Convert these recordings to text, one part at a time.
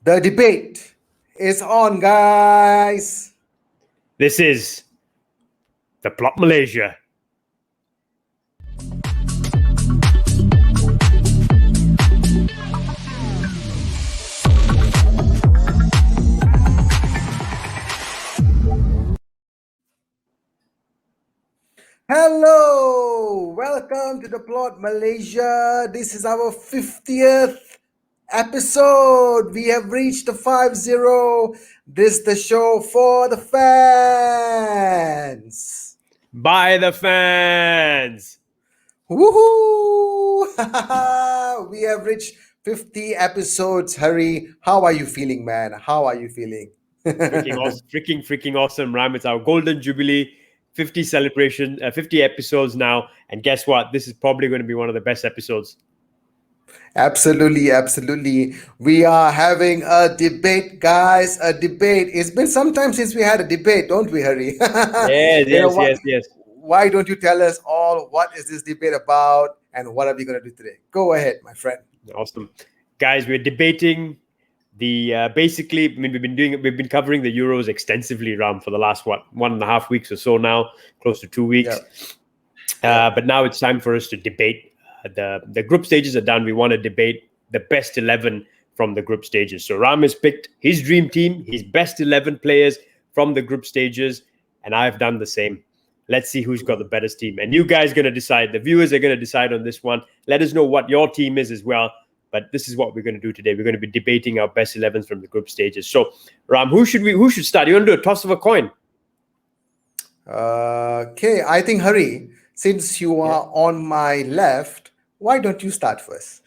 The debate is on, guys. This is the Plot Malaysia. Hello, welcome to the Plot Malaysia. This is our 50th episode. We have reached the 50. This is the show for the fans. By the fans. Woohoo! We have reached 50 episodes. Hari, how are you feeling, man? How are you feeling? Freaking awesome, Ram. It's our golden jubilee, 50 celebration, 50 episodes now. And guess what? This is probably going to be one of the best episodes. Absolutely. We are having a debate, guys. A debate. It's been some time since we had a debate, don't we, Hari? Yes. Why don't you tell us all what is this debate about and what are we going to do today? Go ahead, my friend. Awesome. Guys, we're debating basically, we've been covering the Euros extensively, Ram, for the last 1.5 weeks or so now, close to 2 weeks. But now it's time for us to debate. The group stages are done. We want to debate the best 11 from the group stages. So Ram has picked his dream team, his best 11 players from the group stages, and I've done the same. Let's see who's got the better team. And you guys are going to decide. The viewers are going to decide on this one. Let us know what your team is as well. But this is what we're going to do today. We're going to be debating our best 11s from the group stages. So, Ram, who should start? You want to do a toss of a coin? Okay, I think, Hari, since you are on my left, why don't you start first?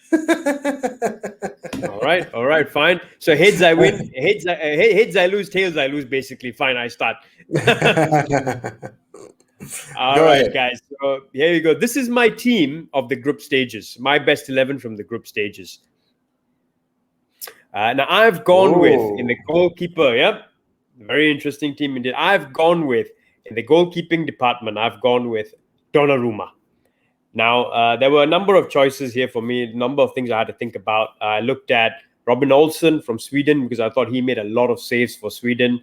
All right, fine. So heads I win, heads I lose, tails I lose. Basically, fine. I start. All right, guys. So here you go. This is my team of the group stages. My best 11 from the group stages. Now I've gone with in the goalkeeper. Yep, very interesting team indeed. I've gone with in the goalkeeping department. I've gone with Donnarumma. Now there were a number of choices here for me. A number of things I had to think about. I looked at Robin Olsen from Sweden because I thought he made a lot of saves for Sweden.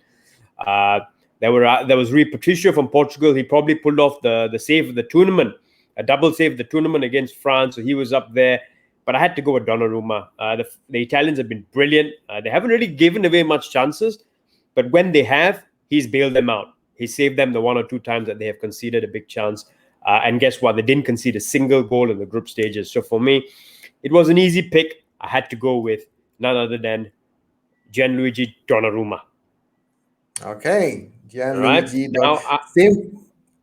There was Rui Patricio from Portugal. He probably pulled off the save of the tournament, a double save of the tournament against France. So he was up there. But I had to go with Donnarumma. The Italians have been brilliant. They haven't really given away much chances. But when they have, he's bailed them out. He saved them the 1 or 2 times that they have conceded a big chance. And guess what? They didn't concede a single goal in the group stages. So for me, it was an easy pick. I had to go with none other than Gianluigi Donnarumma. Okay, Gianluigi Donnarumma.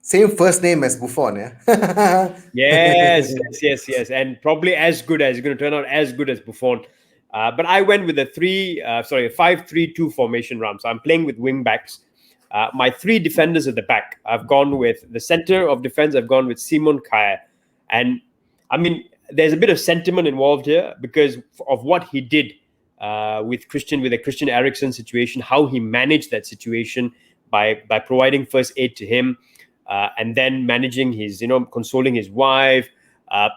Same first name as Buffon, yeah? Yes. And probably as good as, going to turn out as good as Buffon. But I went with a 5-3-2 formation, Ram. So I'm playing with wing backs. My 3 defenders at the back. I've gone with the center of defense. I've gone with Simon Kjaer. And I mean, there's a bit of sentiment involved here because of what he did with the Christian Eriksen situation, how he managed that situation by providing first aid to him. And then managing consoling his wife,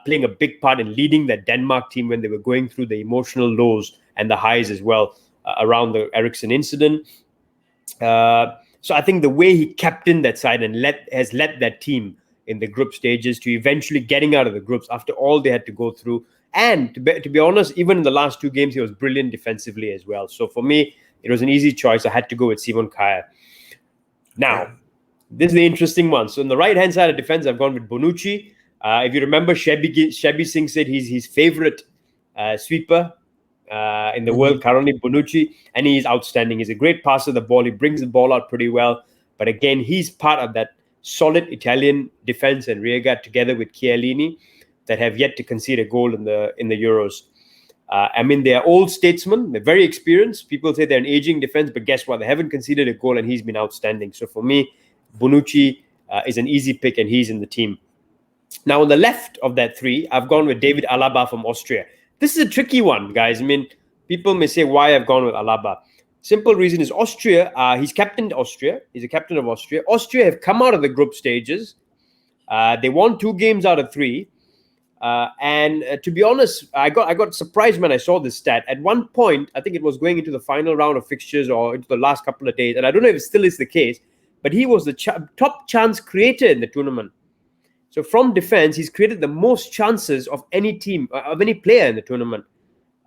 playing a big part in leading the Denmark team when they were going through the emotional lows and the highs as well around the Eriksen incident. So I think the way he captained that side and has led that team in the group stages to eventually getting out of the groups after all they had to go through. And to be honest, even in the last 2 games, he was brilliant defensively as well. So for me, it was an easy choice. I had to go with Simon Kjaer. Now, this is the interesting one. So on the right-hand side of defense, I've gone with Bonucci. If you remember, Shabby Singh said he's his favorite sweeper in the world currently, Bonucci, and he's outstanding. He's a great passer of the ball. He brings the ball out pretty well. But again, he's part of that solid Italian defense and rearguard together with Chiellini that have yet to concede a goal in the Euros. I mean, they're old statesmen. They're very experienced. People say they're an aging defense, but guess what? They haven't conceded a goal, and he's been outstanding. So for me, Bonucci is an easy pick, and he's in the team. Now, on the left of that 3, I've gone with David Alaba from Austria. This is a tricky one, guys. I mean, people may say why I've gone with Alaba. Simple reason is Austria. He's captained Austria. He's a captain of Austria. Austria have come out of the group stages. They won 2 games out of 3. And to be honest, I got surprised when I saw this stat. At one point, I think it was going into the final round of fixtures or into the last couple of days, and I don't know if it still is the case, but he was the top chance creator in the tournament. So from defense, he's created the most chances of any team, of any player in the tournament.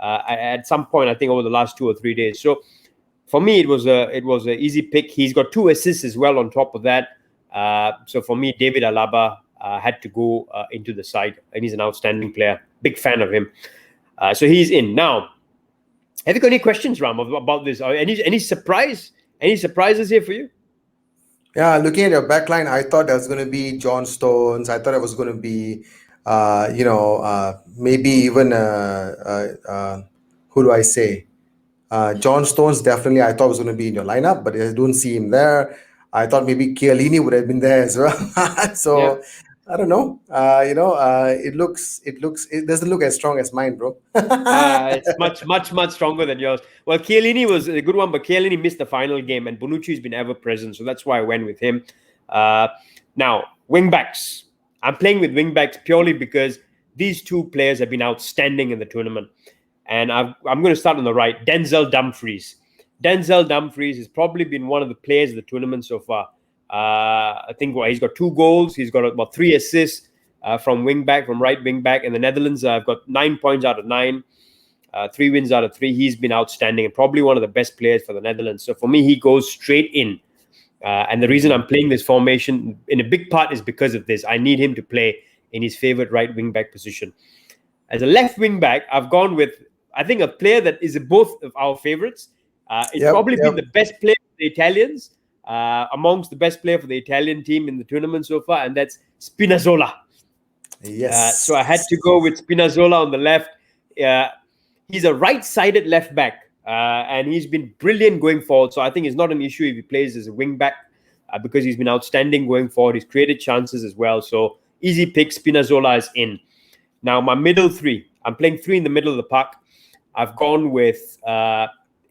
At some point, I think over the last 2 or 3 days. So for me, it was an easy pick. He's got 2 assists as well on top of that. So for me, David Alaba had to go into the side, and he's an outstanding player. Big fan of him. So he's in now. Have you got any questions, Ram, about this? Or any surprises here for you? Yeah, looking at your backline, I thought there was going to be John Stones. I thought it was going to be, maybe even who do I say? John Stones definitely I thought was going to be in your lineup, but I don't see him there. I thought maybe Chiellini would have been there as well. So Yeah. I don't know. It doesn't look as strong as mine, bro. It's much stronger than yours. Well, Chiellini was a good one, but Chiellini missed the final game, and Bonucci's been ever present, so that's why I went with him. Now, wingbacks. I'm playing with wingbacks purely because these 2 players have been outstanding in the tournament, and I'm going to start on the right. Denzel Dumfries. Denzel Dumfries has probably been one of the players of the tournament so far. I think he's got 2 goals. He's got about 3 assists. From right wing back in the Netherlands. I've got 9 points out of 9, 3 wins out of 3. He's been outstanding and probably one of the best players for the Netherlands. So for me, he goes straight in. And the reason I'm playing this formation in a big part is because of this. I need him to play in his favorite right wing back position. As a left wing back, I've gone with, I think, a player that is both of our favorites. It's probably been the best player for the Italians, amongst the best player for the Italian team in the tournament so far, and that's Spinazzola. Yes. So I had to go with Spinazzola on the left. He's a right-sided left back, and he's been brilliant going forward. So I think it's not an issue if he plays as a wing back because he's been outstanding going forward. He's created chances as well. So easy pick. Spinazzola is in. Now my middle 3. I'm playing 3 in the middle of the park. I've gone with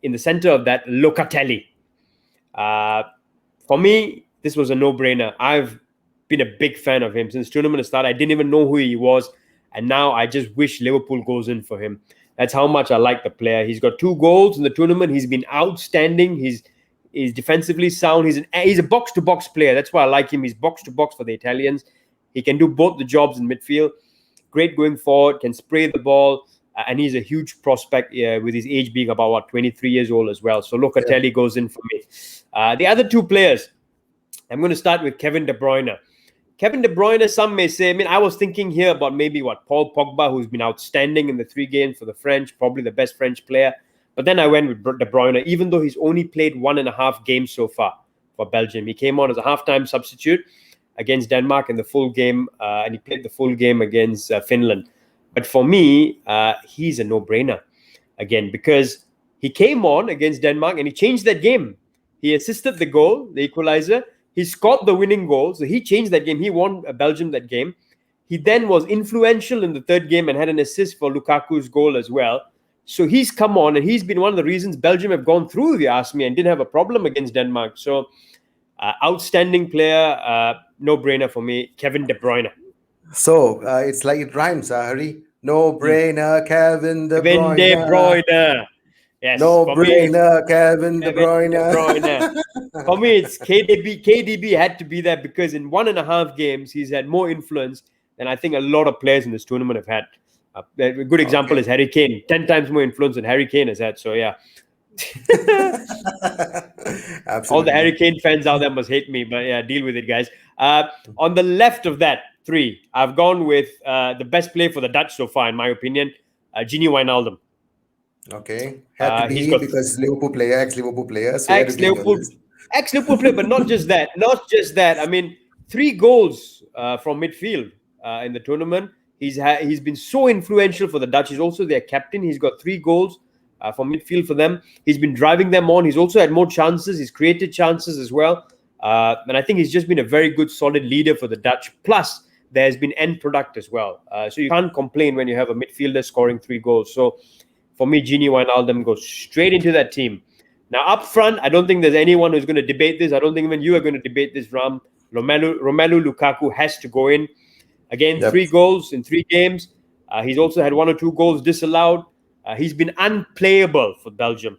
in the center of that Locatelli. For me, this was a no-brainer. I've been a big fan of him since tournament started. I didn't even know who he was, and now I just wish Liverpool goes in for him. That's how much I like the player. He's got 2 goals in the tournament. He's been outstanding. He's defensively sound. He's a box-to-box player. That's why I like him. He's box-to-box for the Italians. He can do both the jobs in midfield. Great going forward, can spray the ball, and he's a huge prospect with his age being about 23 years old as well. So Locatelli goes in for me. The other 2 players, I'm going to start with Kevin De Bruyne. Kevin De Bruyne, some may say, I was thinking here about maybe Paul Pogba, who's been outstanding in the 3 games for the French, probably the best French player. But then I went with De Bruyne, even though he's only played 1.5 games so far for Belgium. He came on as a halftime substitute against Denmark in the full game, and he played the full game against Finland. But for me, he's a no-brainer, again, because he came on against Denmark and he changed that game. He assisted the goal, the equalizer. He scored the winning goal, so he changed that game. He won Belgium that game. He then was influential in the 3rd game and had an assist for Lukaku's goal as well. So he's come on, and he's been one of the reasons Belgium have gone through, if you ask me, and didn't have a problem against Denmark. So outstanding player, no-brainer for me, Kevin De Bruyne. So it's like it rhymes, Hari. No-brainer, Kevin De Bruyne. Kevin De Bruyne. Yes, no-brainer, Kevin De Bruyne. For me, it's KDB. KDB had to be there because in 1.5 games, he's had more influence than I think a lot of players in this tournament have had. A good example is Harry Kane. 10 times more influence than Harry Kane has had. So, yeah. Absolutely. All the Harry Kane fans out there must hate me, but yeah, deal with it, guys. On the left of that 3, I've gone with the best player for the Dutch so far, in my opinion, Gini Wijnaldum. Okay, had to be because Liverpool player, ex-Liverpool player. So ex-Liverpool player, but not just that. Not just that. I mean, 3 goals from midfield in the tournament. He's been so influential for the Dutch. He's also their captain. He's got 3 goals from midfield for them. He's been driving them on. He's also had more chances. He's created chances as well. And I think he's just been a very good, solid leader for the Dutch. Plus, there's been end product as well. So you can't complain when you have a midfielder scoring 3 goals. So for me, Gini Wijnaldum goes straight into that team. Now, up front, I don't think there's anyone who's going to debate this. I don't think even you are going to debate this, Ram. Romelu Lukaku has to go in. Again, Yep. 3 goals in 3 games. He's also had 1 or 2 goals disallowed. He's been unplayable for Belgium.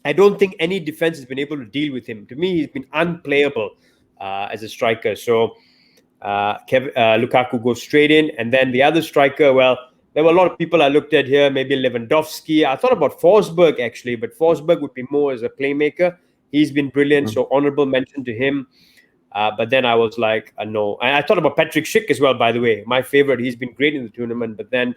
I don't think any defense has been able to deal with him. To me, he's been unplayable as a striker. So Lukaku goes straight in. And then the other striker, well, there were a lot of people I looked at here, maybe Lewandowski. I thought about Forsberg, actually, but Forsberg would be more as a playmaker. He's been brilliant, so honorable mention to him. But then I was like, no. And I thought about Patrick Schick as well, by the way. My favorite. He's been great in the tournament. But then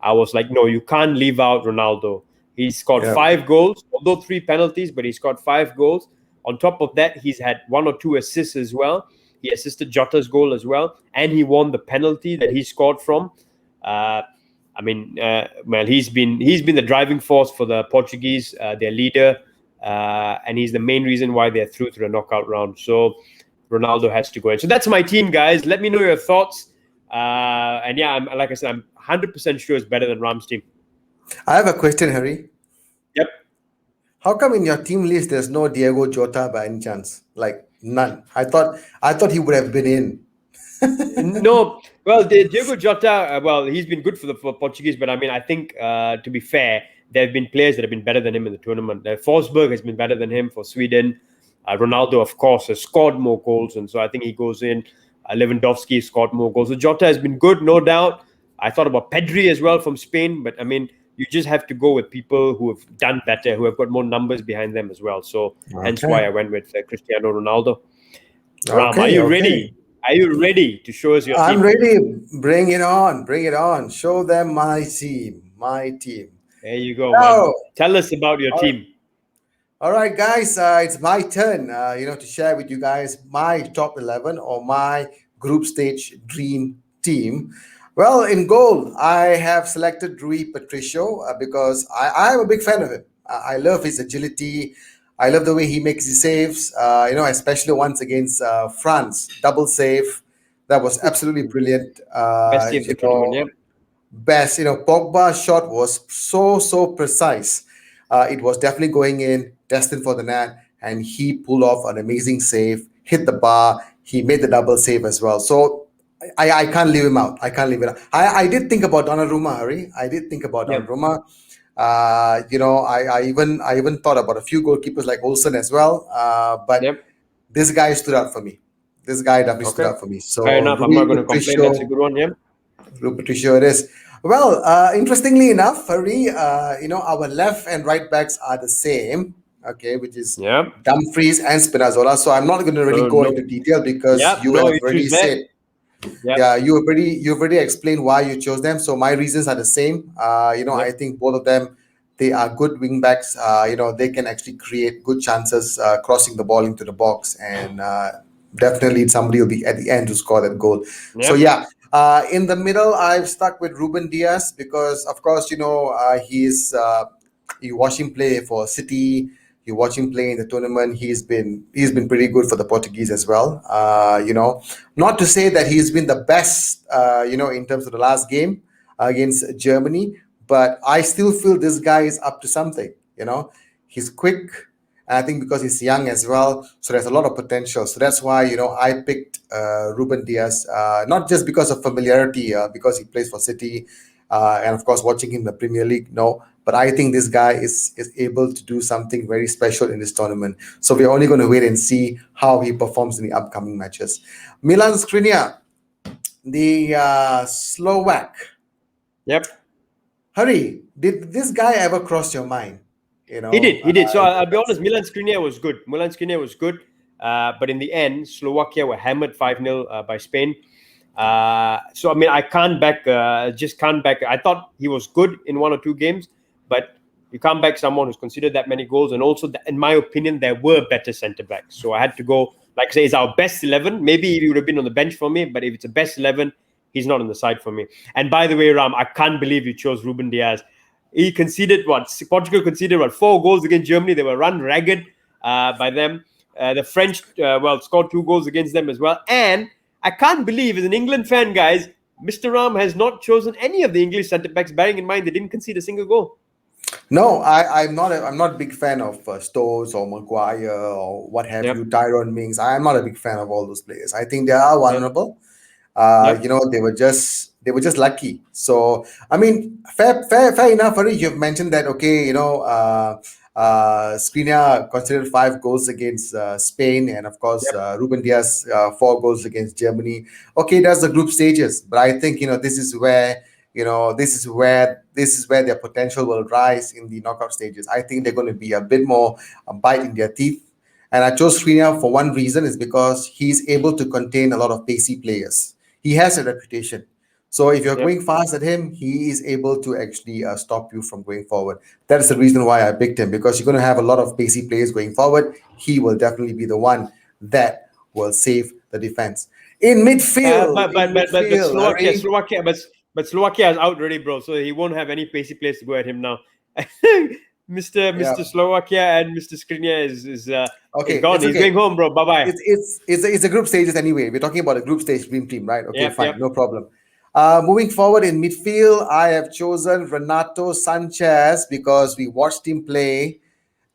I was like, no, you can't leave out Ronaldo. He scored Yeah. 5 goals, although 3 penalties, but he scored 5 goals. On top of that, he's had 1 or 2 assists as well. He assisted Jota's goal as well, and he won the penalty that he scored from. Well, he's been the driving force for the Portuguese, their leader, and he's the main reason why they're through to the knockout round. So Ronaldo has to go in. So that's my team, guys. Let me know your thoughts. And yeah, like I said, I'm 100% sure it's better than Ram's team. I have a question, Harry. Yep. How come in your team list there's no Diego Jota by any chance? Like none. I thought he would have been in. No, well, Diego Jota, well, he's been good for Portuguese, but I mean, I think to be fair, there have been players that have been better than him in the tournament. Forsberg has been better than him for Sweden. Ronaldo, of course, has scored more goals, and so I think he goes in. Lewandowski scored more goals. So Jota has been good, no doubt. I thought about Pedri as well from Spain, but I mean, you just have to go with people who have done better, who have got more numbers behind them as well. So hence why I went with Cristiano Ronaldo. Ram, are you ready? Are you ready to show us your team? I'm ready. Bring it on. Bring it on. Show them my team. My team. There you go, man. Tell us about your team. All right, guys. It's my turn, to share with you guys my top 11 or my group stage dream team. Well, in goal, I have selected Rui Patricio because I'm a big fan of him. I love his agility. I love the way he makes his saves, especially once against France. Double save. That was absolutely brilliant. Best save of the tournament, yeah. Best, Pogba's shot was so precise. It was definitely going in, destined for the net, and he pulled off an amazing save, hit the bar. He made the double save as well. So I can't leave him out. I can't leave it out. I did think about Donnarumma, Harry. I did think about Donnarumma. I even thought about a few goalkeepers like Olsen as well. But this guy stood out for me. This guy definitely stood out for me. So fair enough. I'm not going to complain. That's a good one, yeah. Rui Patricio it is. Well, interestingly enough, Harry, our left and right backs are the same. Okay, which is Dumfries and Spinazzola. So I'm not going to really go into detail because you have already said. Yeah, you've already explained why you chose them. So my reasons are the same. I think both of them, they are good wing backs. They can actually create good chances crossing the ball into the box, and definitely somebody will be at the end to score that goal. So in the middle, I've stuck with Ruben Dias because, of course, you watch him play for City. You watch him play in the tournament. He's been pretty good for the Portuguese as well. Not to say that he's been the best, in terms of the last game against Germany, but I still feel this guy is up to something. He's quick. And I think because he's young as well, so there's a lot of potential. So that's why I picked Ruben Dias, not just because of familiarity, because he plays for City, and of course watching him in the Premier League. No. But I think this guy is able to do something very special in this tournament. So we're only going to wait and see how he performs in the upcoming matches. Milan Skriniar, the Slovak. Yep. Harry, did this guy ever cross your mind? He did. So I'll be honest, Milan Skriniar was good. But in the end, Slovakia were hammered 5-0 by Spain. So I mean, I can't back. I thought he was good in 1 or 2 games. But you can't back someone who's considered that many goals. And also, in my opinion, there were better centre-backs. So I had to go, like I say, it's our best 11. Maybe he would have been on the bench for me. But if it's a best 11, he's not on the side for me. And by the way, Ram, I can't believe you chose Ruben Dias. He conceded Portugal conceded 4 goals against Germany. They were run ragged by them. The French, scored 2 goals against them as well. And I can't believe, as an England fan, guys, Mr. Ram has not chosen any of the English centre-backs, bearing in mind they didn't concede a single goal. No, I'm not a big fan of Stones or Maguire or what have you, Tyrone Mings. I'm not a big fan of all those players. I think they are vulnerable. Yep. They were just lucky. So I mean, fair enough. Hari, you've mentioned that. Okay, Skriniar considered 5 goals against Spain, and of course, Yep. Ruben Diaz 4 goals against Germany. Okay, that's the group stages, but I think this is where their potential will rise in the knockout stages. I think they're going to be a bit more bite in their teeth. And I chose Skriniar for one reason is because he's able to contain a lot of pacey players. He has a reputation. So if you're Yep. going fast at him, he is able to actually stop you from going forward. That is the reason why I picked him, because you're going to have a lot of pacey players going forward. He will definitely be the one that will save the defense. In But midfield, Hari. But Slovakia is out already, bro. So he won't have any pacey players to go at him now. Mr. Yeah. Slovakia and Mr. Skriniar is Okay, gone. it's He's okay. going home, bro. Bye bye. It's a group stages anyway. We're talking about a group stage dream team, right? Okay, Yep. fine, Yep. no problem. Moving forward in midfield, I have chosen Renato Sanchez because we watched him play,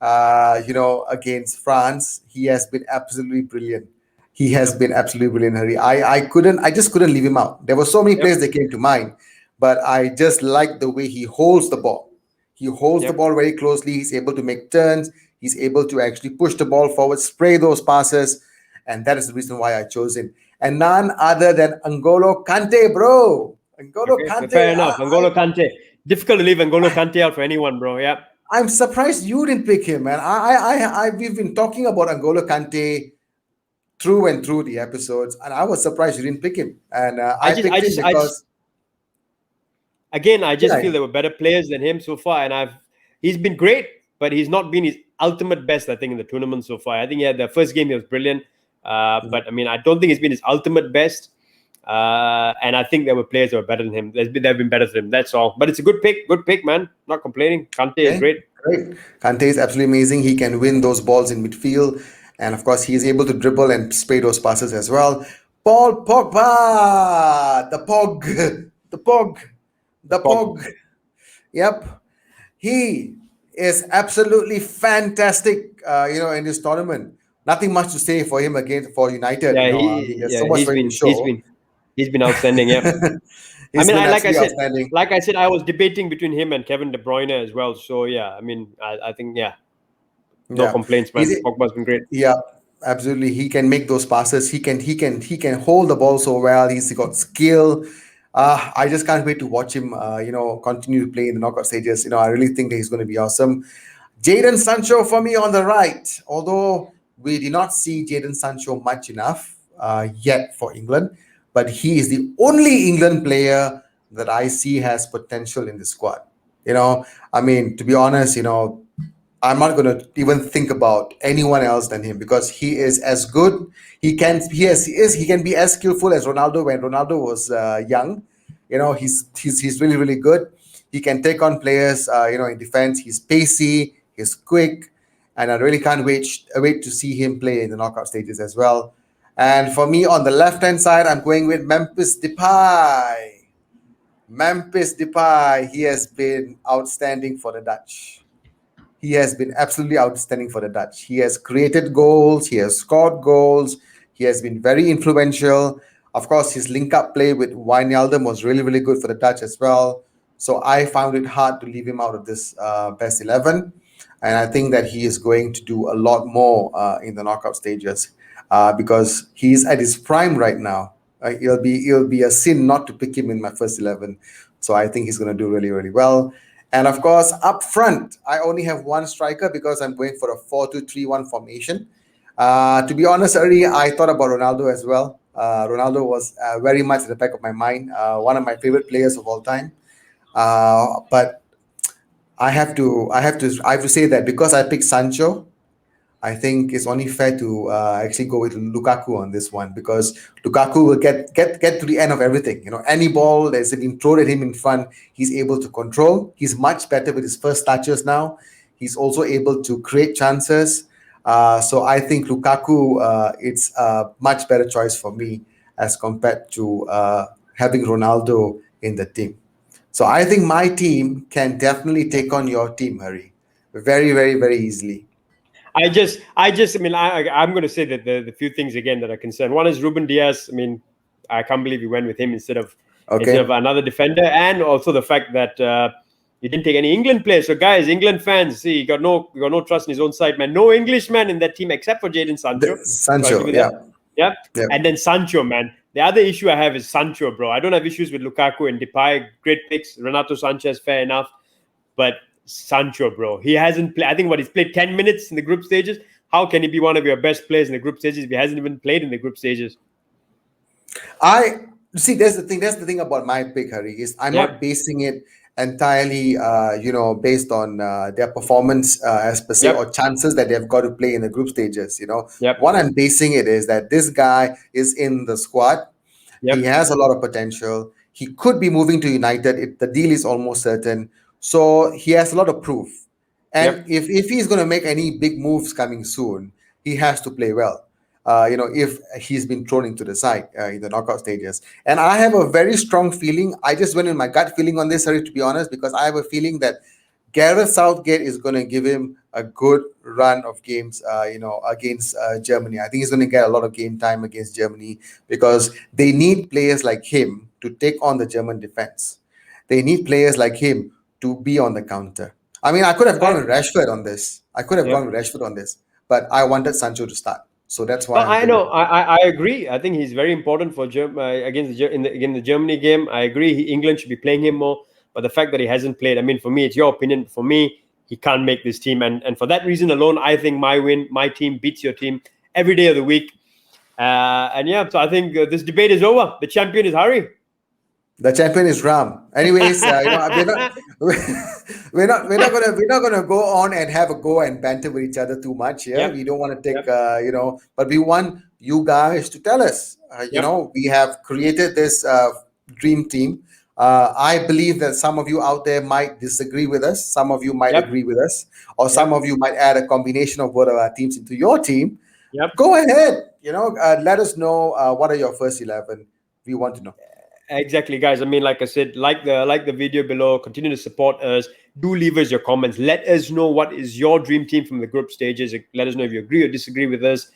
against France. He has been absolutely brilliant. He has Yep. been absolutely brilliant, Harry. I just couldn't leave him out. There were so many Yep. players that came to mind, but I just like the way he holds the ball. He holds the Yep. ball very closely. He's able to make turns. He's able to actually push the ball forward, spray those passes, and that is the reason why I chose him. And none other than Angolo Kante, bro. Angolo Okay. Kante. Fair enough. Angolo Kante. Difficult to leave Angolo Kante out for anyone, bro. Yep. I'm surprised you didn't pick him, man. We've been talking about Angolo Kante through and through the episodes, and I was surprised you didn't pick him. And I picked him I just because, again, I just yeah, feel there were better players than him so far, and he's been great, but he's not been his ultimate best. I think in the tournament so far, I think the first game he was brilliant, but I mean, I don't think he's been his ultimate best. And I think there were players that were better than him. They've been better than him. That's all. But it's a good pick, man. Not complaining. Kante is okay, great. great. Kante is absolutely amazing. He can win those balls in midfield, and of course, he is able to dribble and spray those passes as well. Paul Pogba, the Pog, the Pog, The the Pog. Pog. Yep, he is absolutely fantastic. In this tournament, nothing much to say for him again for United. I mean, there's so much for him to show. he's been outstanding. Yeah. I He's mean, been I absolutely outstanding. like I said, I was debating between him and Kevin De Bruyne as well. So yeah, I mean, I think yeah, no Yeah, complaints, he's man. Pogba's been great. yeah, absolutely. He can make those passes. He can hold the ball so well. He's got skill. I just can't wait to watch him. Continue to play in the knockout stages. I really think that he's going to be awesome. Jadon Sancho for me on the right. Although we did not see Jadon Sancho much enough yet for England, but he is the only England player that I see has potential in the squad. I mean, to be honest, I'm not going to even think about anyone else than him because he is as good. He can be as skillful as Ronaldo when Ronaldo was young. He's really really good. He can take on players. In defense, he's pacey, he's quick, and I really can't wait to see him play in the knockout stages as well. And for me, on the left hand side, I'm going with Memphis Depay. Memphis Depay. He has been outstanding for the Dutch. He has been absolutely outstanding for the Dutch. He has created goals, he has scored goals, he has been very influential. Of course, his link up play with Wijnaldum was really, really good for the Dutch as well. So I found it hard to leave him out of this best 11. And I think that he is going to do a lot more in the knockout stages because he's at his prime right now. It'll be a sin not to pick him in my first 11. So I think he's going to do really, really well. And of course, up front, I only have one striker because I'm going for a 4-2-3-1 formation. To be honest, Ari, I thought about Ronaldo as well. Ronaldo was very much at the back of my mind, one of my favorite players of all time. But I have to say that because I picked Sancho, I think it's only fair to actually go with Lukaku on this one because Lukaku will get to the end of everything. Any ball that's been thrown at him in front, he's able to control. He's much better with his first touches now. He's also able to create chances. So I think Lukaku, it's a much better choice for me as compared to having Ronaldo in the team. So I think my team can definitely take on your team, Harry, very, very, very easily. I mean, I'm going to say that the few things again that are concerned. One is Ruben Diaz. I mean, I can't believe you went with him instead of Okay. another defender, and also the fact that you didn't take any England players. So guys, England fans, see, you got no trust in his own side, man. No Englishman in that team except for Jadon Sancho. So I'll give Sancho, you yeah. that. Yeah. Yeah. And then Sancho, man. The other issue I have is Sancho, bro. I don't have issues with Lukaku and Depay. Great picks. Renato Sanchez, fair enough. But Sancho, bro, he hasn't played. I think he's played 10 minutes in the group stages. How can he be one of your best players in the group stages if he hasn't even played in the group stages? I see. That's the thing. That's the thing about my pick, Harry. Is I'm Yep. not basing it entirely, based on their performance as per se, Yep. or chances that they've got to play in the group stages. Yep. What I'm basing it is that this guy is in the squad. Yep. He has a lot of potential. He could be moving to United. The deal is almost certain. So he has a lot of proof. And Yep. if he's going to make any big moves coming soon, he has to play well. If he's been thrown into the side in the knockout stages. And I have a very strong feeling. I just went in my gut feeling on this, Harry, to be honest, because I have a feeling that Gareth Southgate is going to give him a good run of games, against Germany. I think he's going to get a lot of game time against Germany because they need players like him to take on the German defense. They need players like him to be on the counter. I mean, I could have gone with Rashford on this. But I wanted Sancho to start. So that's why Well, I know. I agree. I think he's very important for against the Germany game. I agree. England should be playing him more. But the fact that he hasn't played, I mean, for me, it's your opinion. For me, he can't make this team, and for that reason alone, I think my team beats your team every day of the week. So I think this debate is over. The champion is Harry. The champion is Ram. Anyways, we're not gonna go on and have a go and banter with each other too much here. Yep. We don't want to take Yep. but we want you guys to tell us. Yep. We have created this dream team. I believe that some of you out there might disagree with us. Some of you might Yep. agree with us, or some of you might add a combination of both of our teams into your team. Yep. Go ahead. Let us know what are your first 11. We want to know. Exactly, guys. I mean, like I said, like the video below. Continue to support us. Do leave us your comments. Let us know what is your dream team from the group stages. Let us know if you agree or disagree with us.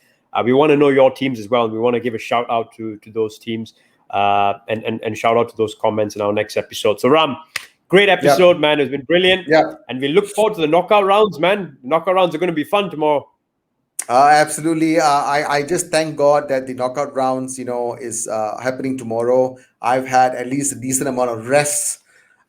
We want to know your teams as well, and we want to give a shout out to those teams and shout out to those comments in our next episode. So Ram, great episode, man. It's been brilliant. Yeah. And we look forward to the knockout rounds, man. Knockout rounds are going to be fun tomorrow. Absolutely. I just thank God that the knockout rounds, is happening tomorrow. I've had at least a decent amount of rest,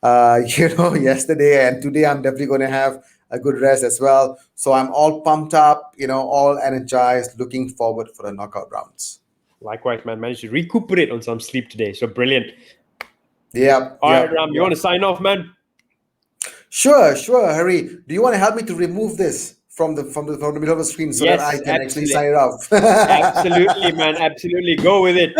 yesterday, and today I'm definitely going to have a good rest as well. So I'm all pumped up, all energized, looking forward for the knockout rounds. Likewise, man. Managed to recuperate on some sleep today. So brilliant. Yeah. All right, Ram, you want to sign off, man? Sure, Harry. Do you want to help me to remove this from the middle of the screen so that I can actually sign it off? Absolutely, man. Absolutely. Go with it.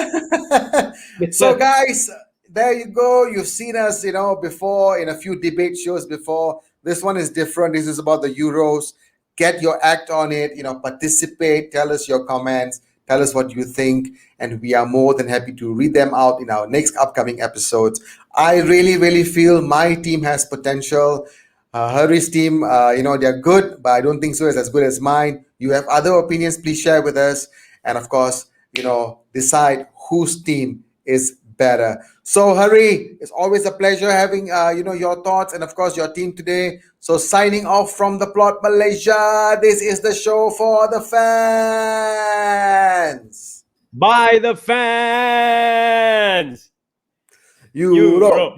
So, guys, there you go. You've seen us, before in a few debate shows before. This one is different. This is about the Euros. Get your act on it. Participate. Tell us your comments. Tell us what you think. And we are more than happy to read them out in our next upcoming episodes. I really, really feel my team has potential. Harry's team, they're good, but I don't think so it's as good as mine. You have other opinions, please share with us. And of course, decide whose team is better. So Harry, it's always a pleasure having, your thoughts and of course your team today. So signing off from the plot Malaysia, this is the show for the fans. By the fans. Euro.